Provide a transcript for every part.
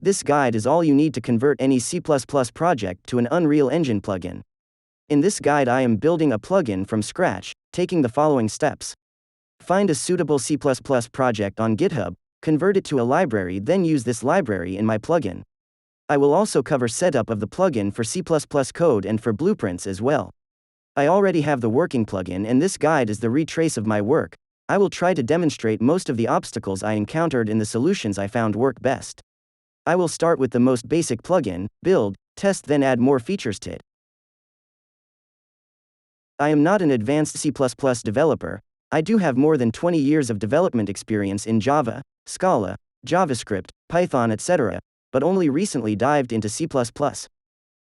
This guide is all you need to convert any C++ project to an Unreal Engine plugin. In this guide I am building a plugin from scratch, taking the following steps. Find a suitable C++ project on GitHub, convert it to a library, then use this library in my plugin. I will also cover setup of the plugin for C++ code and for blueprints as well. I already have the working plugin and this guide is the retrace of my work. I will try to demonstrate most of the obstacles I encountered in the solutions I found work best. I will start with the most basic plugin, build, test, then add more features to it. I am not an advanced C++ developer. I do have more than 20 years of development experience in Java, Scala, JavaScript, Python, etc., but only recently dived into C++.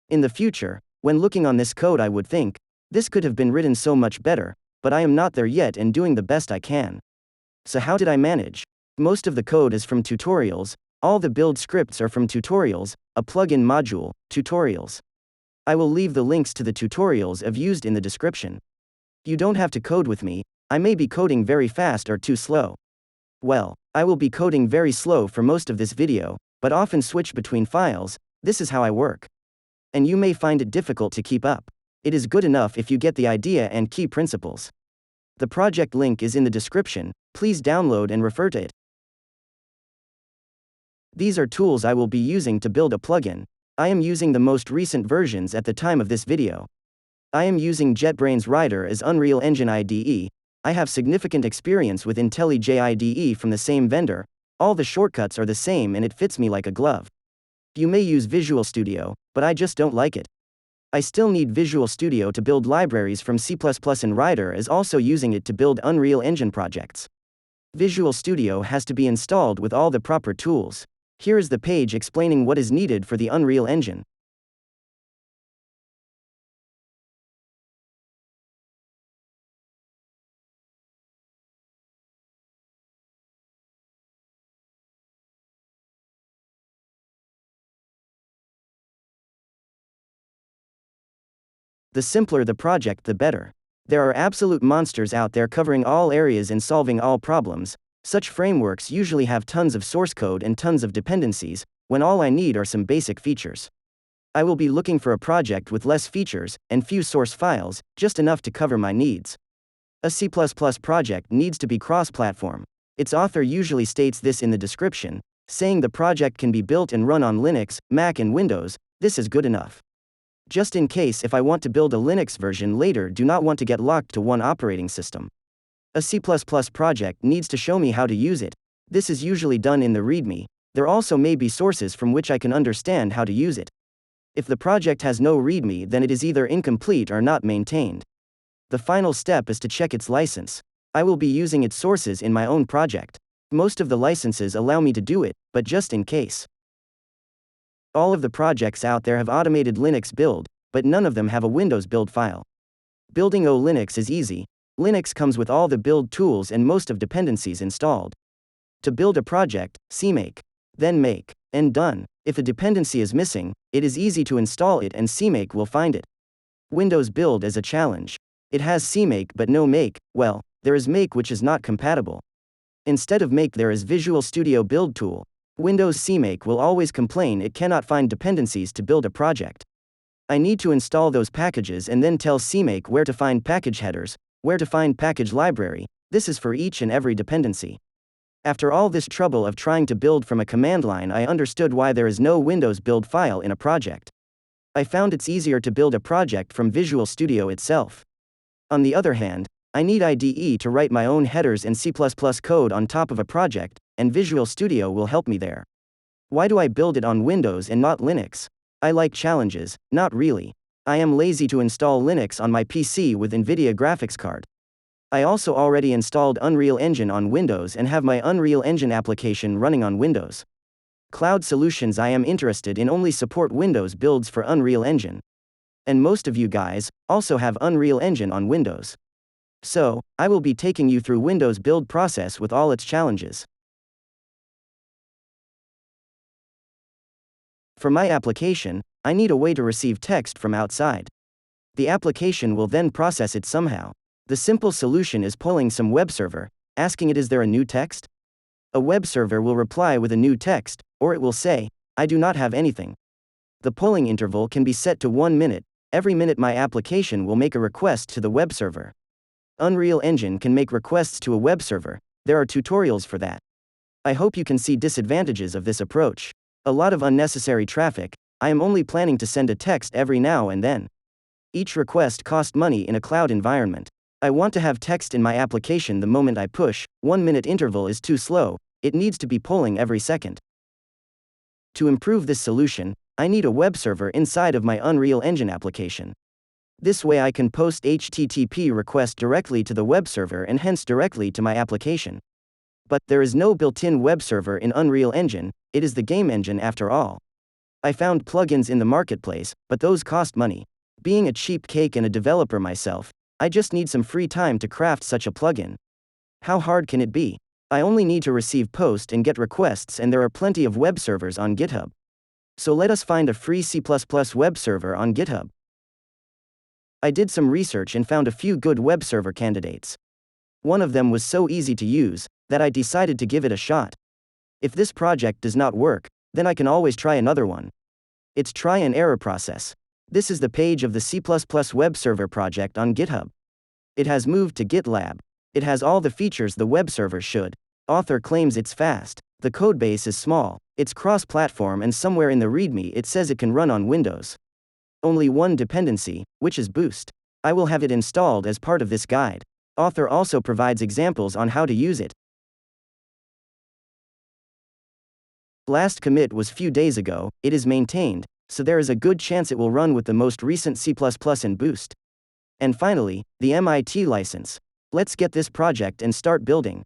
In the future, when looking on this code I would think, this could have been written so much better, but I am not there yet and doing the best I can. So how did I manage? Most of the code is from tutorials, all the build scripts are from tutorials, a plugin module, tutorials. I will leave the links to the tutorials I've used in the description. You don't have to code with me, I may be coding very fast or too slow. Well, I will be coding very slow for most of this video, but often switch between files. This is how I work. And you may find it difficult to keep up. It is good enough if you get the idea and key principles. The project link is in the description, please download and refer to it. These are tools I will be using to build a plugin. I am using the most recent versions at the time of this video. I am using JetBrains Rider as Unreal Engine IDE. I have significant experience with IntelliJ IDE from the same vendor. All the shortcuts are the same and it fits me like a glove. You may use Visual Studio, but I just don't like it. I still need Visual Studio to build libraries from C++ and Rider is also using it to build Unreal Engine projects. Visual Studio has to be installed with all the proper tools. Here is the page explaining what is needed for the Unreal Engine. The simpler the project, the better. There are absolute monsters out there covering all areas and solving all problems. Such frameworks usually have tons of source code and tons of dependencies, when all I need are some basic features. I will be looking for a project with less features and few source files, just enough to cover my needs. A C++ project needs to be cross-platform. Its author usually states this in the description, saying the project can be built and run on Linux, Mac and Windows. This is good enough. Just in case if I want to build a Linux version later, do not want to get locked to one operating system. A C++ project needs to show me how to use it. This is usually done in the README. There also may be sources from which I can understand how to use it. If the project has no README, then it is either incomplete or not maintained. The final step is to check its license. I will be using its sources in my own project. Most of the licenses allow me to do it, but just in case. All of the projects out there have automated Linux build, but none of them have a Windows build file. Building Linux is easy. Linux comes with all the build tools and most of dependencies installed. To build a project, CMake. Then make. And done. If a dependency is missing, it is easy to install it and CMake will find it. Windows build is a challenge. It has CMake but no make. Well, there is make which is not compatible. Instead of make there is Visual Studio build tool. Windows CMake will always complain it cannot find dependencies to build a project. I need to install those packages and then tell CMake where to find package headers, where to find package library. This is for each and every dependency. After all this trouble of trying to build from a command line, I understood why there is no Windows build file in a project. I found it's easier to build a project from Visual Studio itself. On the other hand, I need IDE to write my own headers and C++ code on top of a project, and Visual Studio will help me there. Why do I build it on Windows and not Linux? I like challenges, not really. I am lazy to install Linux on my PC with NVIDIA graphics card. I also already installed Unreal Engine on Windows and have my Unreal Engine application running on Windows. Cloud solutions I am interested in only support Windows builds for Unreal Engine. And most of you guys also have Unreal Engine on Windows. So, I will be taking you through Windows build process with all its challenges. For my application, I need a way to receive text from outside. The application will then process it somehow. The simple solution is pulling some web server, asking it, is there a new text? A web server will reply with a new text, or it will say, I do not have anything. The polling interval can be set to 1 minute. Every minute my application will make a request to the web server. Unreal Engine can make requests to a web server. There are tutorials for that. I hope you can see disadvantages of this approach. A lot of unnecessary traffic. I am only planning to send a text every now and then. Each request costs money in a cloud environment. I want to have text in my application the moment I push. 1 minute interval is too slow. It needs to be polling every second. To improve this solution, I need a web server inside of my Unreal Engine application. This way I can post HTTP request directly to the web server and hence directly to my application. But there is no built-in web server in Unreal Engine. It is the game engine after all. I found plugins in the marketplace, but those cost money. Being a cheap cake and a developer myself, I just need some free time to craft such a plugin. How hard can it be? I only need to receive post and get requests, and there are plenty of web servers on GitHub. So let us find a free C++ web server on GitHub. I did some research and found a few good web server candidates. One of them was so easy to use that I decided to give it a shot. If this project does not work, then I can always try another one. It's try and error process. This is the page of the C++ web server project on GitHub. It has moved to GitLab. It has all the features the web server should. Author claims it's fast. The codebase is small. It's cross-platform, and somewhere in the README it says it can run on Windows. Only one dependency, which is Boost. I will have it installed as part of this guide. Author also provides examples on how to use it. Last commit was few days ago. It is maintained, so there is a good chance it will run with the most recent C++ and Boost. And finally, the MIT license. Let's get this project and start building.